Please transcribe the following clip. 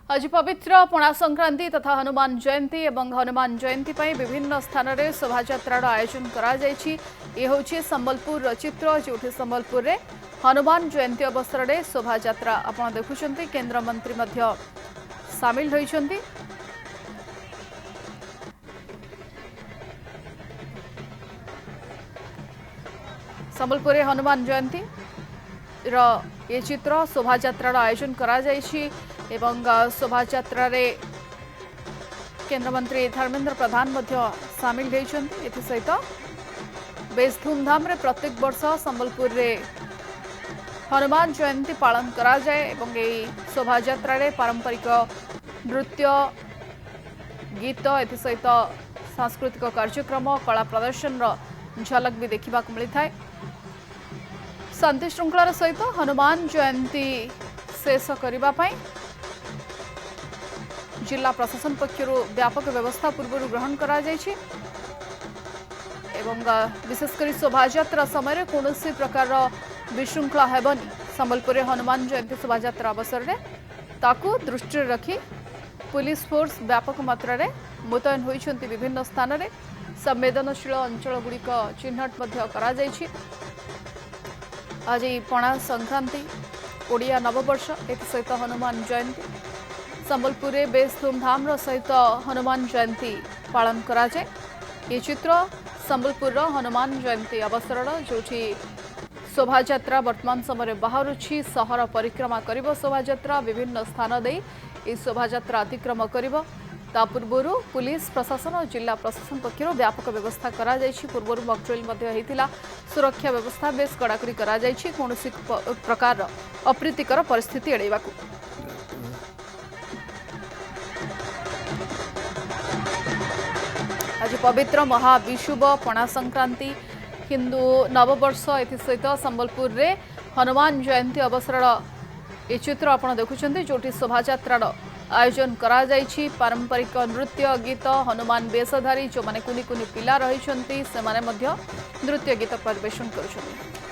आज पवित्र पणा संक्रांति तथा हनुमान जयंती एवं हनुमान जयंती पर विभिन्न स्थान में शोभायात्रार आयोजन कर संबलपुर चित्र जो संबलपुर में हनुमान जयंती अवसर में शोभायात्रा आपड़ देखुं केन्द्र मंत्री सामिल होती। संबलपुर हनुमान जयंती ये चित्र शोभायात्रार आयोजन करा एवं शोभायात्रा केंद्र मंत्री धर्मेंद्र प्रधान सामिल होती। सहित बेस धूमधाम रे प्रत्येक वर्ष संबलपुर रे हनुमान जयंती पालन करा जाए एवं यही शोभायात्रा पारंपरिक नृत्य गीत एथि सहित सांस्कृतिक कार्यक्रम कला प्रदर्शन झलक भी देखा मिलता है। शांति श्रृंखलार सहित हनुमान जयंती शेष करने जिला प्रशासन पक्षर व्यापक व्यवस्था पूर्व ग्रहण करा एवं विशेषकर शोभायात्रा समय कौन प्रकार विशृंखला हेबनी संबलपुर हनुमान जयंती शोभायात्रा अवसर में ताकू दृष्टि रखी पुलिस फोर्स व्यापक मात्रा रे मुतयन होइछन्ति। विभिन्न स्थान में संवेदनशील अंचल गुड़िक चिन्हट करा जायछि। आज पणा संक्रांति ओडिया नववर्ष सहित हनुमान जयंती संबलपुर में बेस धूमधाम सहित हनुमान जयंती पालन करा जाए। ये चित्र संबलपुर हनुमान जयंती अवसर जो शोभायात्रा वर्तमान समय बाहरुछि सहर परिक्रमा करिब। शोभायात्रा विभिन्न स्थान दे ये शोभायात्रा अतिक्रम करिब। ता पूर्व पुलिस प्रशासन और जिला प्रशासन पक्षर व्यापक व्यवस्था करा जायछि। पूर्व मॉकड्रिल होता सुरक्षा व्यवस्था बेस कड़ाकड़ी करा जायछि कौन प्रकार अप्रीतिकर परिस्थिति एड़ाइबाकू। आज पवित्र महाविषुव पणा संक्रांति हिंदू नववर्ष एथि सहित संबलपुर रे हनुमान जयंती अवसर ये चित्र आप देखुं जो शोभायात्रार आयोजन करा जायछि। पारंपरिक नृत्य गीत हनुमान वेशधारी जो माने कुनी कुनी पिला रही से नृत्य गीत परिवेशन करुछन्ति।